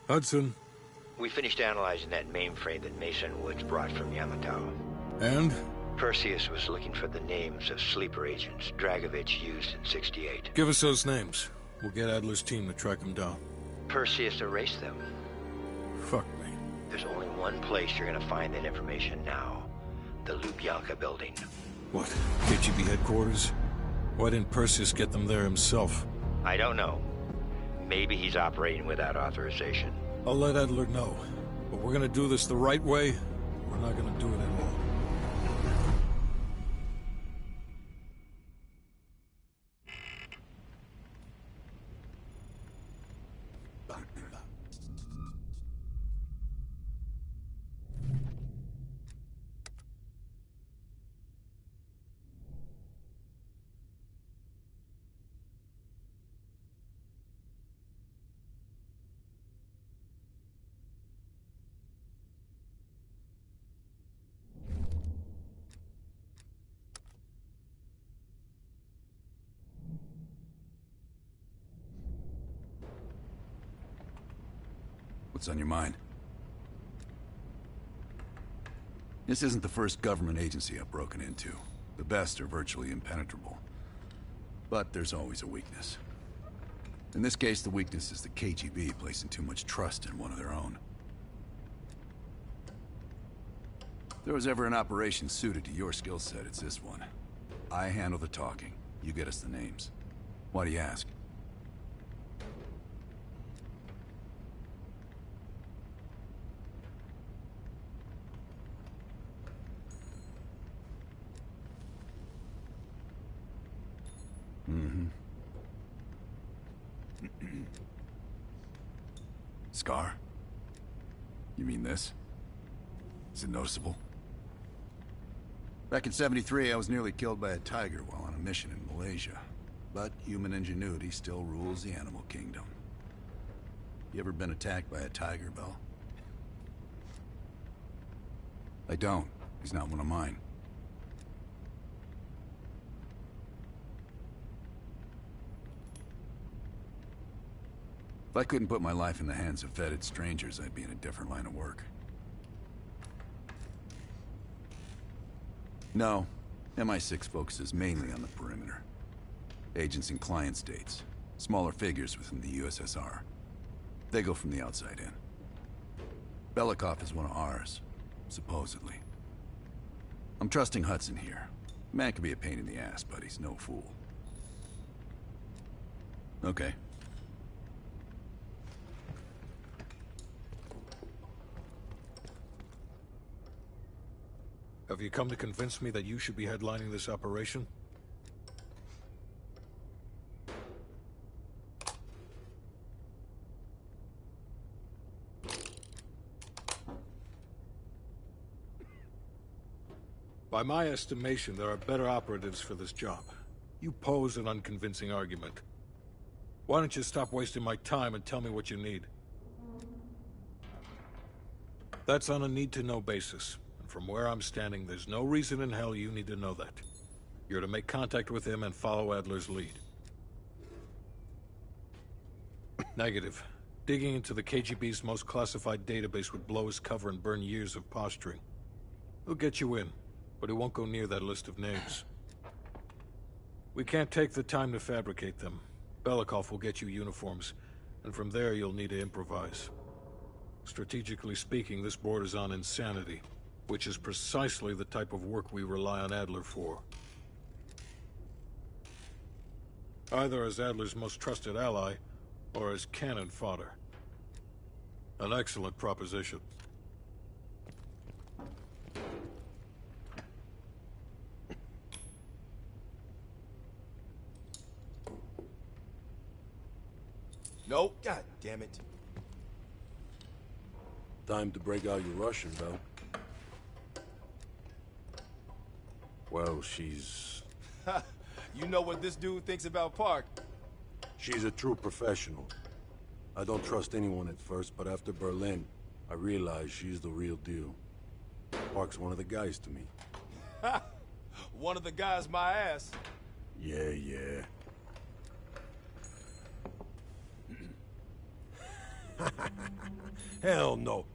Hudson. We finished analyzing that mainframe that Mason Woods brought from Yamato. And? Perseus was looking for the names of sleeper agents Dragovich used in '68. Give us those names. We'll get Adler's team to track them down. Perseus erased them. Fuck me. There's only one place you're gonna find that information now. The Lubyanka building. What? KGB headquarters? Why didn't Perseus get them there himself? I don't know. Maybe he's operating without authorization. I'll let Adler know. But we're gonna do this the right way. We're not gonna do it at all. What's on your mind? This isn't the first government agency I've broken into. The best are virtually impenetrable. But there's always a weakness. In this case, the weakness is the KGB placing too much trust in one of their own. If there was ever an operation suited to your skill set, it's this one. I handle the talking. You get us the names. Why do you ask? Scar? You mean this? Is it noticeable? Back in '73, I was nearly killed by a tiger while on a mission in Malaysia. But human ingenuity still rules the animal kingdom. You ever been attacked by a tiger, Bell? I don't. He's not one of mine. If I couldn't put my life in the hands of vetted strangers, I'd be in a different line of work. No, MI6 focuses mainly on the perimeter. Agents in client states, smaller figures within the USSR. They go from the outside in. Belikov is one of ours, supposedly. I'm trusting Hudson here. Man can be a pain in the ass, but he's no fool. Okay. Have you come to convince me that you should be headlining this operation? By my estimation, there are better operatives for this job. You pose an unconvincing argument. Why don't you stop wasting my time and tell me what you need? That's on a need-to-know basis. From where I'm standing, there's no reason in hell you need to know that. You're to make contact with him and follow Adler's lead. Negative. Digging into the KGB's most classified database would blow his cover and burn years of posturing. He'll get you in, but he won't go near that list of names. We can't take the time to fabricate them. Belikov will get you uniforms, and from there you'll need to improvise. Strategically speaking, this borders on insanity, which is precisely the type of work we rely on Adler for. Either as Adler's most trusted ally, or as cannon fodder. An excellent proposition. Nope. God damn it. Time to break out your Russian, Bell. Well, she's... You know what this dude thinks about Park? She's a true professional. I don't trust anyone at first, but after Berlin, I realized she's the real deal. Park's one of the guys to me. One of the guys my ass. Yeah. Hell no.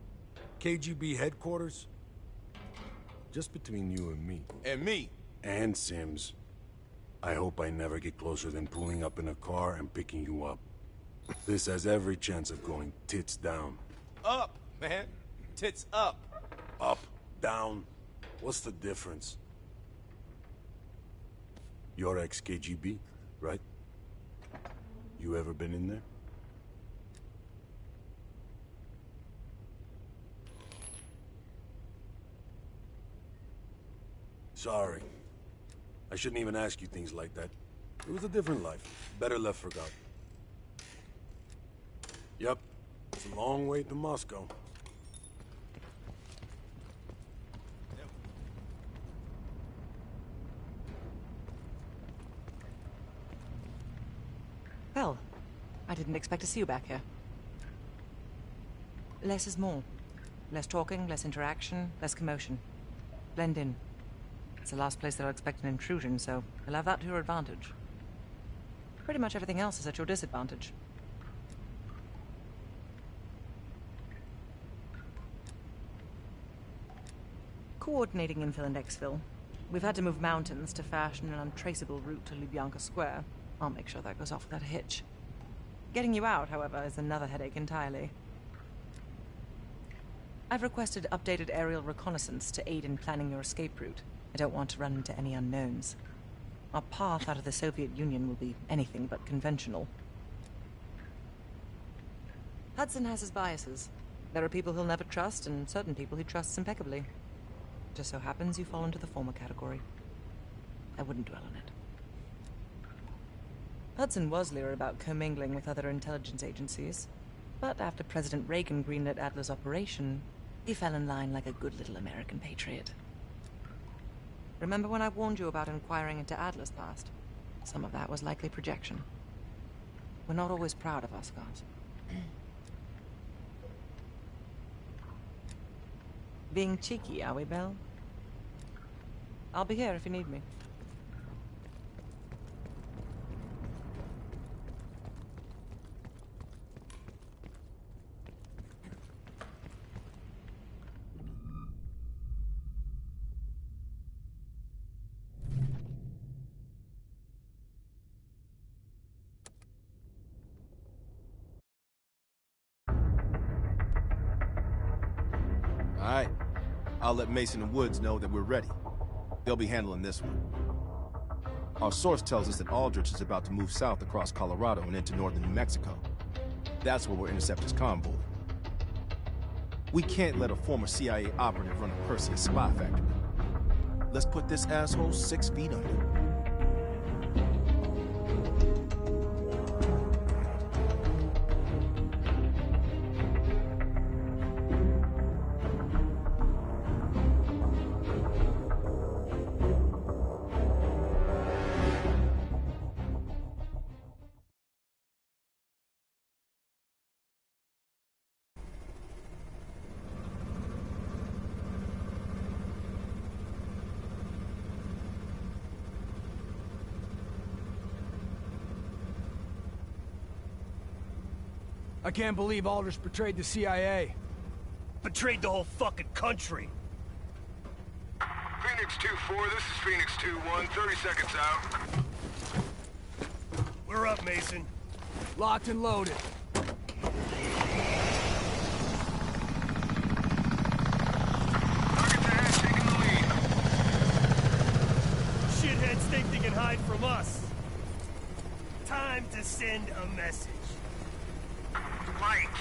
KGB headquarters? Just between you and me. And me. And Sims. I hope I never get closer than pulling up in a car and picking you up. This has every chance of going tits down. Up, man. Tits up. Up, down. What's the difference? You're ex-KGB, right? You ever been in there? Sorry. I shouldn't even ask you things like that. It was a different life. Better left forgotten. Yep. It's a long way to Moscow. Well, I didn't expect to see you back here. Less is more. Less talking, less interaction, less commotion. Blend in. It's the last place that I'll expect an intrusion, so you'll have that to your advantage. Pretty much everything else is at your disadvantage. Coordinating infill and exfil. We've had to move mountains to fashion an untraceable route to Lubyanka Square. I'll make sure that goes off without a hitch. Getting you out, however, is another headache entirely. I've requested updated aerial reconnaissance to aid in planning your escape route. I don't want to run into any unknowns. Our path out of the Soviet Union will be anything but conventional. Hudson has his biases. There are people he'll never trust, and certain people he trusts impeccably. Just so happens you fall into the former category. I wouldn't dwell on it. Hudson was leery about commingling with other intelligence agencies, but after President Reagan greenlit Adler's operation, he fell in line like a good little American patriot. Remember when I warned you about inquiring into Adler's past? Some of that was likely projection. We're not always proud of our scars. Being cheeky, are we, Belle? I'll be here if you need me. Alright. I'll let Mason and Woods know that we're ready. They'll be handling this one. Our source tells us that Aldrich is about to move south across Colorado and into northern New Mexico. That's where we'll intercept his convoy. We can't let a former CIA operative run a Perseus spy factory. Let's put this asshole 6 feet under. I can't believe Aldrich betrayed the CIA. Betrayed the whole fucking country. Phoenix 2-4, this is Phoenix 2-1, 30 seconds out. We're up, Mason. Locked and loaded. Targets ahead, taking the lead. Shitheads think they can hide from us. Time to send a message. Lights.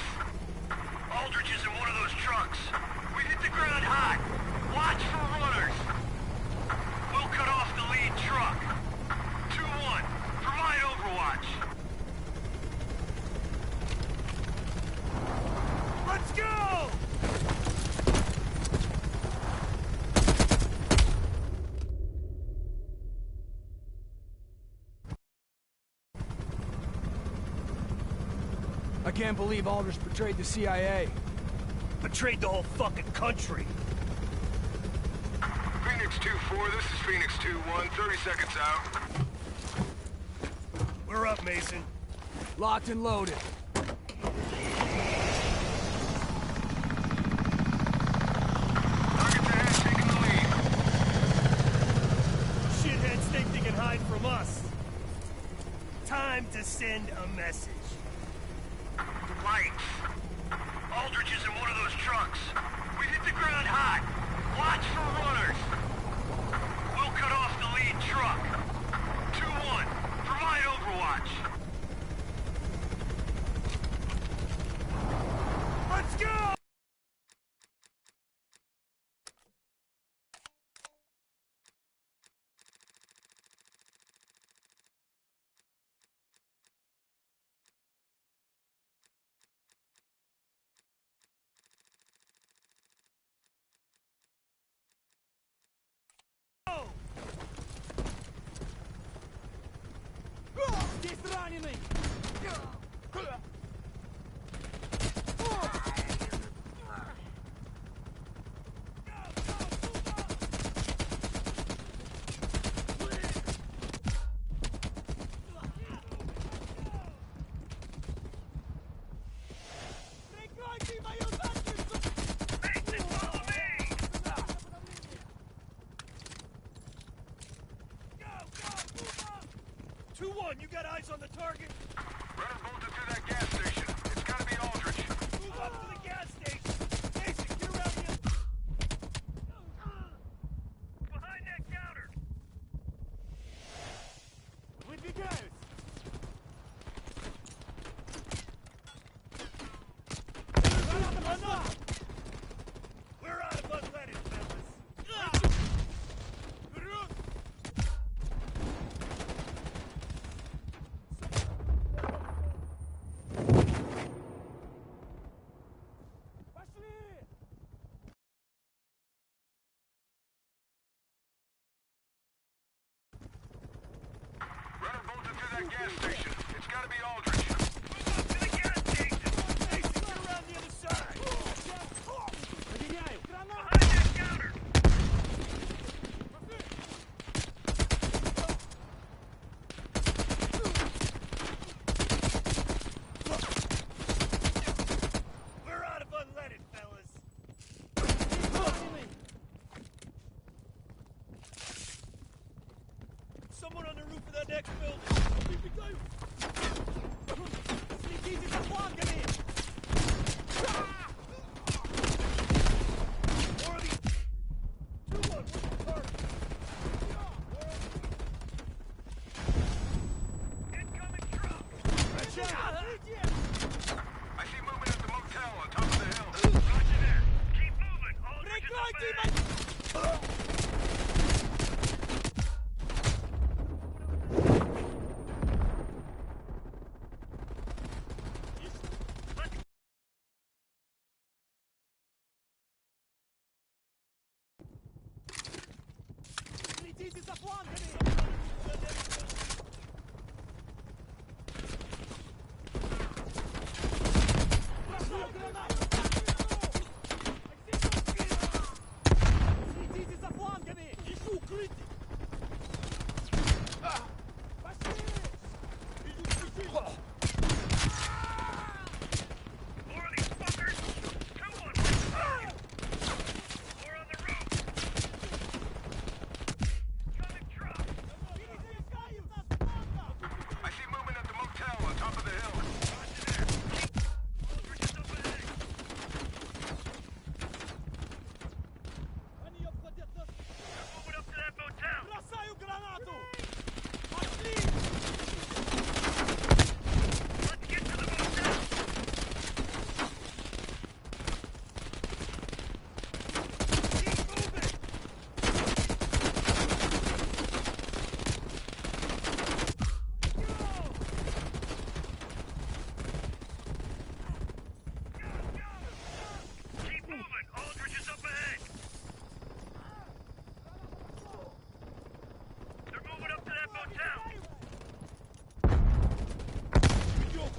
Aldrich is in one of those trucks. We hit the ground hot. Watch for runners. We'll cut off the lead truck. 2-1. Provide overwatch. Let's go! I can't believe Aldrich betrayed the CIA. Betrayed the whole fucking country. Phoenix 2-4, this is Phoenix 2-1, 30 seconds out. We're up, Mason. Locked and loaded. to send a message. Lights. Aldrich is in one of those trucks. We've hit the ground hot. Watch for runners. We'll cut off the lead truck. 2-1. Provide overwatch. Let's go! Здесь раненый! Прикройте мою задницу! Mason, follow me! Go! 2-1, you got eyes on the target? Runner bolted through that gas station. It's gotta be Aldrich. Move up to the gas station! Mason, get around the behind that counter! Выдвигаюсь! Граната пошла! We're out of unleaded, fellas! Вперед! Пошли! Runner bolted through that gas station. It's gotta be Aldrich. Move up to the gas station! Mason, get around the other side! Проверяю! Граната! Behind that counter! We're out of unleaded, fellas! Раненый! Someone on the roof of that next building! Выдвигаюсь! Следите за флангами! More of these... 2-1, what's the target? Incoming truck! Отойдите! I see movement at the motel on top of the hill. Roger that. Keep moving. Aldrich is up Прикройте ahead. мои... Следите за флангами! Бросаю гранату! Следите за флангами! Ищу укрытие! Пошли! More of these fuckers! 2-1, where's the target? More on the roof! Coming truck! Перезаряжаю нас фланга! I see movement at the motel on top of the hill. Aldrich is up ahead! Они обходят нас! Moving up to that motel! Бросаю гранату! Пошли! Let's get to the motel! Keep moving! Keep moving! Aldrich is up ahead! They're moving up to that motel! Идем!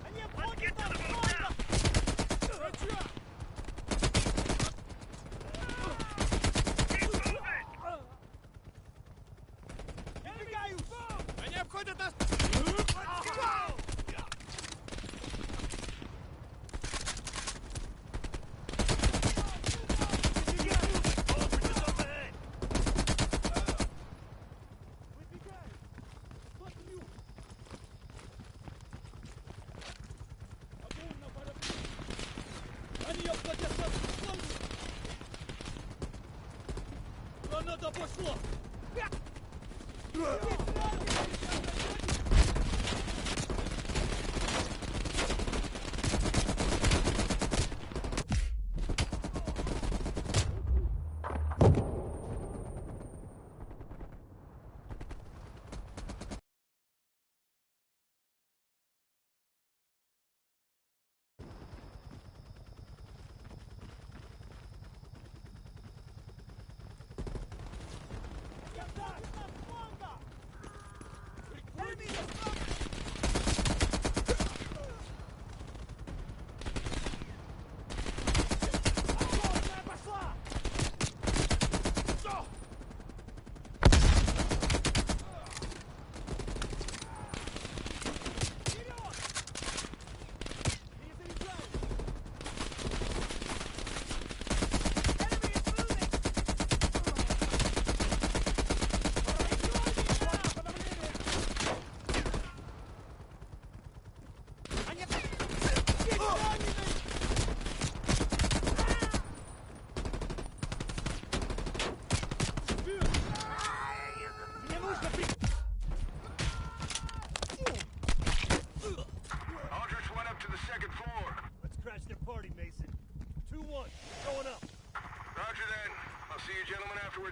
Они Let's обходят get to нас the фланга! motel! Врача! Keep moving! Выдвигаюсь! Они обходят нас! Let's go! Aldrich is up ahead! Выдвигаюсь! Смотрю!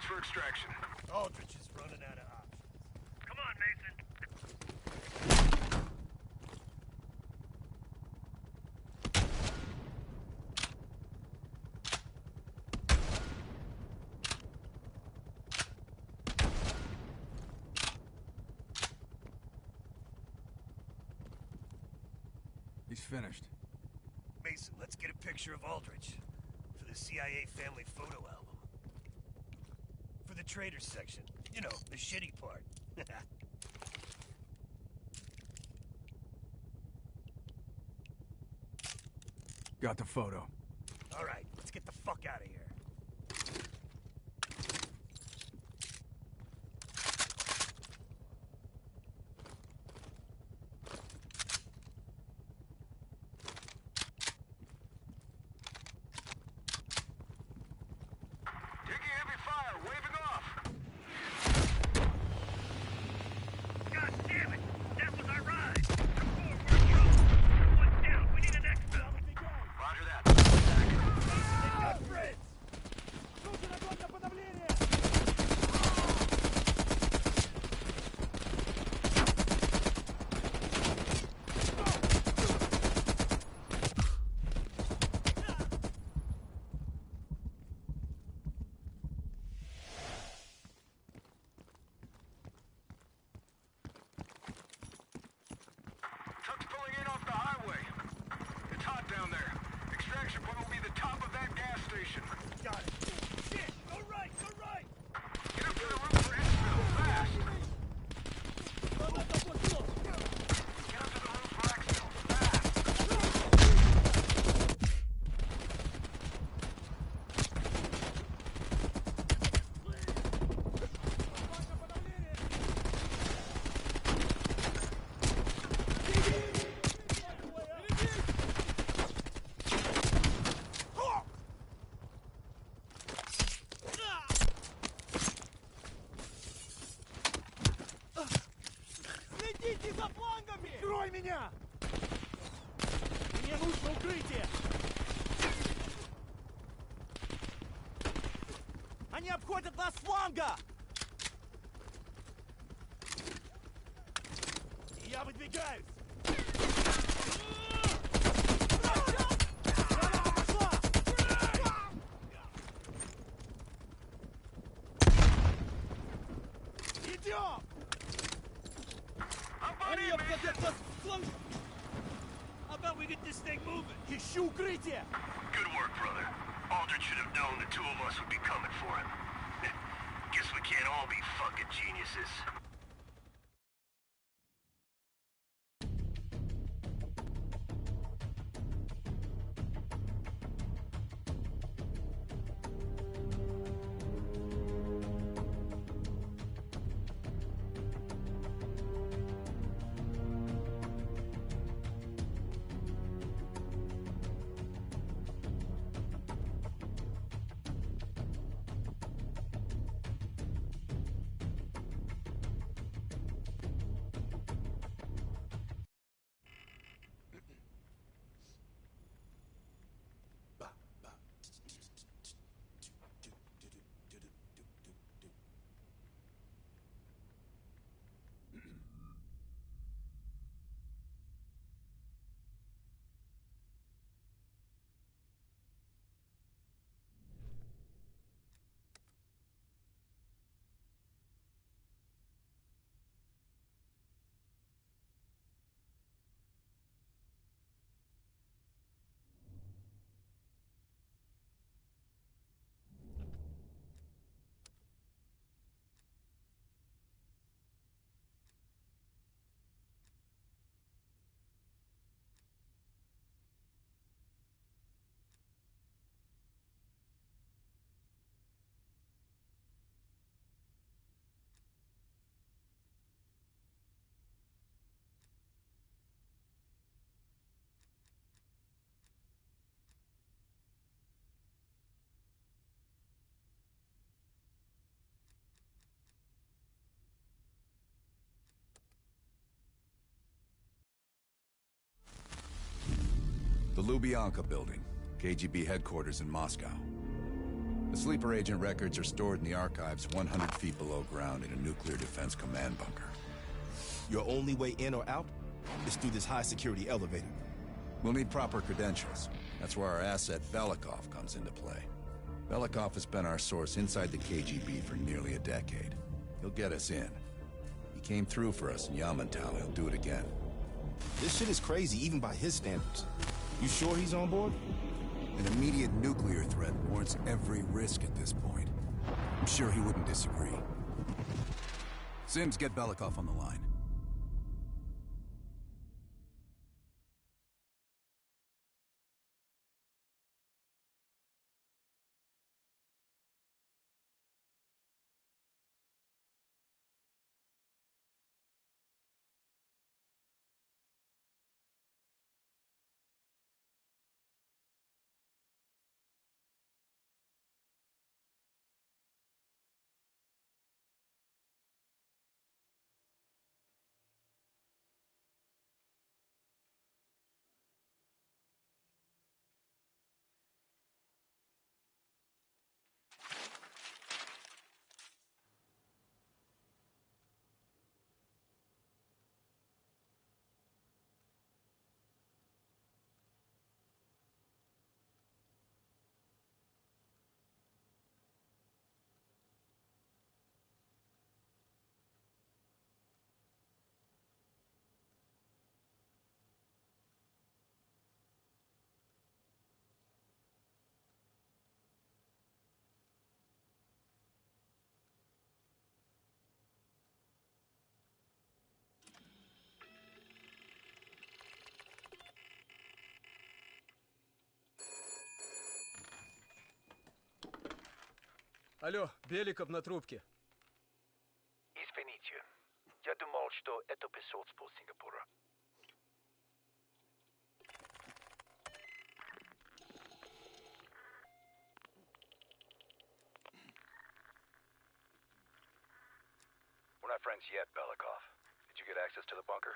For extraction. Aldrich is running out of options. Come on, Mason. He's finished. Mason, let's get a picture of Aldrich for the CIA family photo album. For the traders section. You know, the shitty part. Got the photo. All right, let's get the fuck out of here. меня! Мне нужно укрытие! Они обходят нас с фланга! Я выдвигаюсь! Идем! Они обходят нас с фланга! How about we get this thing moving? Ищу укрытие! Good work, brother. Aldrich should have known the two of us would be coming for him. Guess we can't all be fucking geniuses. Lubyanka building, KGB headquarters in Moscow. The sleeper agent records are stored in the archives 100 feet below ground in a nuclear defense command bunker. Your only way in or out is through this high-security elevator. We'll need proper credentials. That's where our asset Belikov comes into play. Belikov has been our source inside the KGB for nearly a decade. He'll get us in. He came through for us in Yamantau. He'll do it again. This shit is crazy, even by his standards. You sure he's on board? An immediate nuclear threat warrants every risk at this point. I'm sure he wouldn't disagree. Sims, get Belikov on the line. Алло, Беликов на трубке. Извините, я думал, что это посольство Сингапура. We're not friends yet, Belikov. Did you get access to the bunker?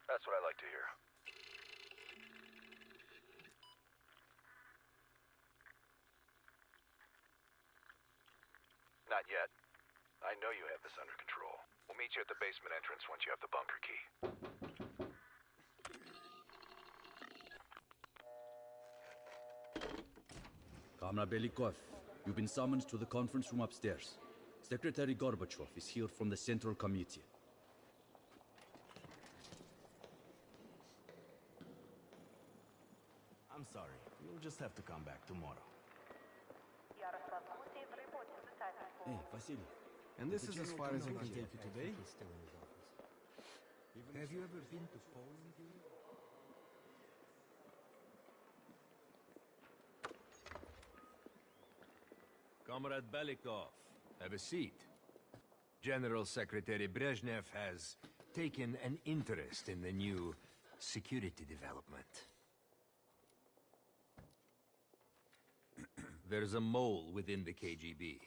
That's what I like to hear. Not yet. I know you have this under control. We'll meet you at the basement entrance once you have the bunker key. Comrade Belikov, you've been summoned to the conference room upstairs. Secretary Gorbachev is here from the Central Committee. I'm sorry. You'll just have to come back tomorrow. Hey, Vasily. And this is as far as I can take you today? Have you ever been to Poland? Comrade Belikov, have a seat. General Secretary Brezhnev has taken an interest in the new security development. There's a mole within the KGB.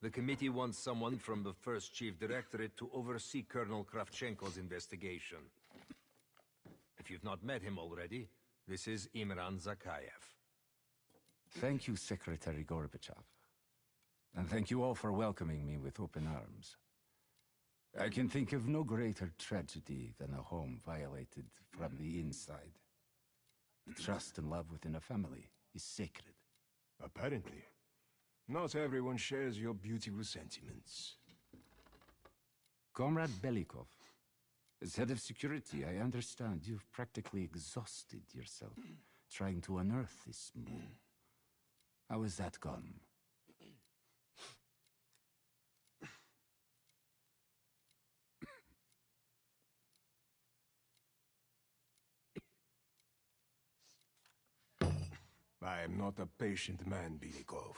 The committee wants someone from the first Chief Directorate to oversee Colonel Kravchenko's investigation. If you've not met him already, this is Imran Zakayev. Thank you, Secretary Gorbachev. And thank you all for welcoming me with open arms. I can think of no greater tragedy than a home violated from the inside. Trust and love within a family is sacred. Apparently. Not everyone shares your beautiful sentiments. Comrade Belikov, as head of security, I understand you've practically exhausted yourself trying to unearth this mole. How has that gone? I am not a patient man, Belikov,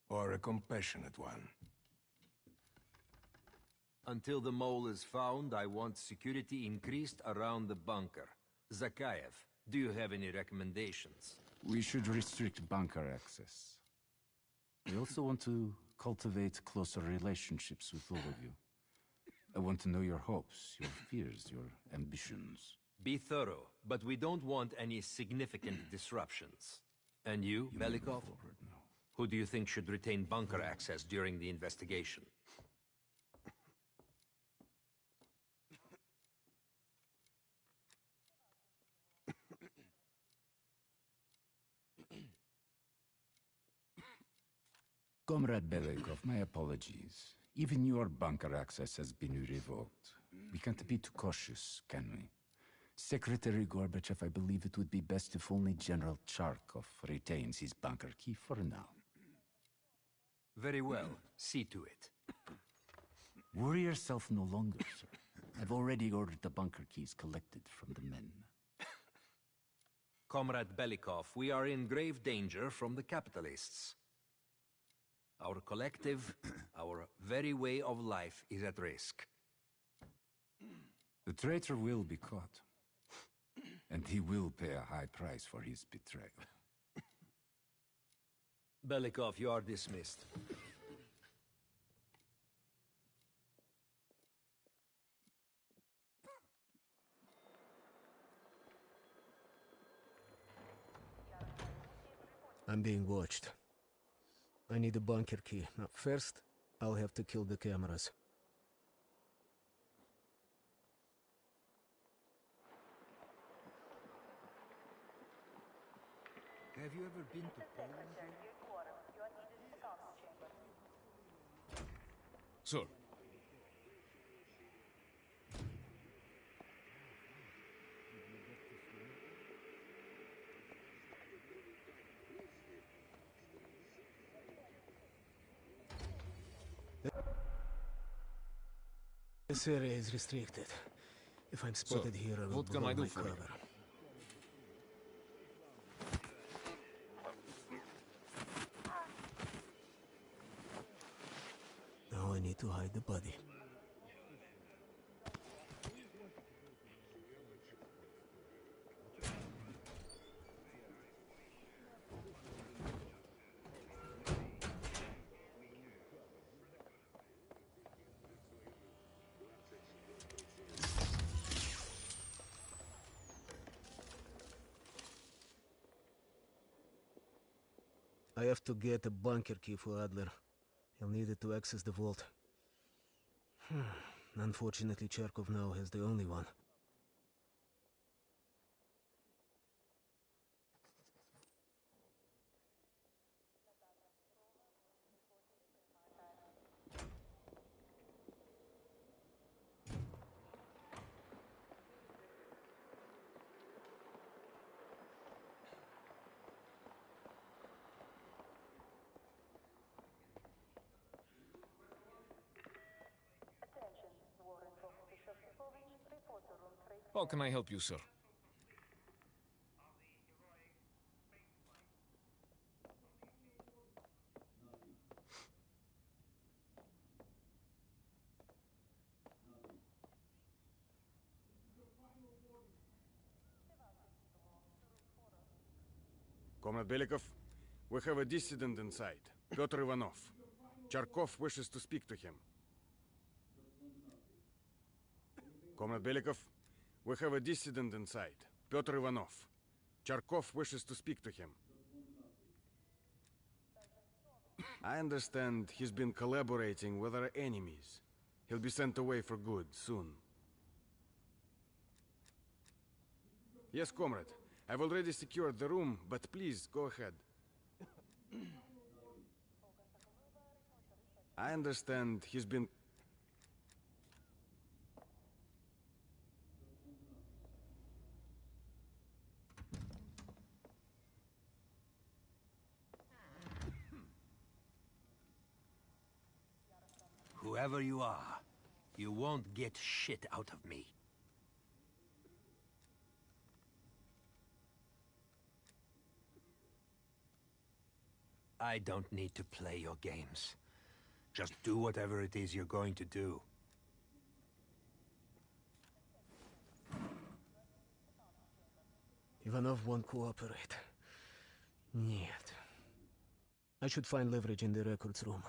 or a compassionate one. Until the mole is found, I want security increased around the bunker. Zakayev, do you have any recommendations? We should restrict bunker access. We also want to cultivate closer relationships with all of you. I want to know your hopes, your fears, your ambitions. Be thorough, but we don't want any significant disruptions. And you, Belikov? Who do you think should retain bunker access during the investigation? Comrade Belikov, my apologies. Even your bunker access has been revoked. We can't be too cautious, can we? Secretary Gorbachev, I believe it would be best if only General Charkov retains his bunker key for now. Very well. See to it. Worry yourself no longer, sir. I've already ordered the bunker keys collected from the men. Comrade Belikov, we are in grave danger from the capitalists. Our collective, our very way of life is at risk. The traitor will be caught. And he will pay a high price for his betrayal. Belikov, you are dismissed. I'm being watched. I need a bunker key. Now, first, I'll have to kill the cameras. Have you ever been to Poland? Sir. This area is restricted. If I'm spotted here, I will what can I do for you? cover. Now I need to hide the body. I have to get a bunker key for Adler. He'll need it to access the vault. Unfortunately, Charkov now has the only one. How can I help you, sir? Comrade Belikov, we have a dissident inside, Pyotr Ivanov. Charkov wishes to speak to him. Comrade Belikov, we have a dissident inside, Pyotr Ivanov. Charkov wishes to speak to him. I understand he's been collaborating with our enemies. He'll be sent away for good soon. Yes, comrade. I've already secured the room, but please, go ahead. I understand he's been... Whoever you are, you won't get shit out of me. I don't need to play your games. Just do whatever it is you're going to do. Ivanov won't cooperate. Нет. I should find leverage in the records room.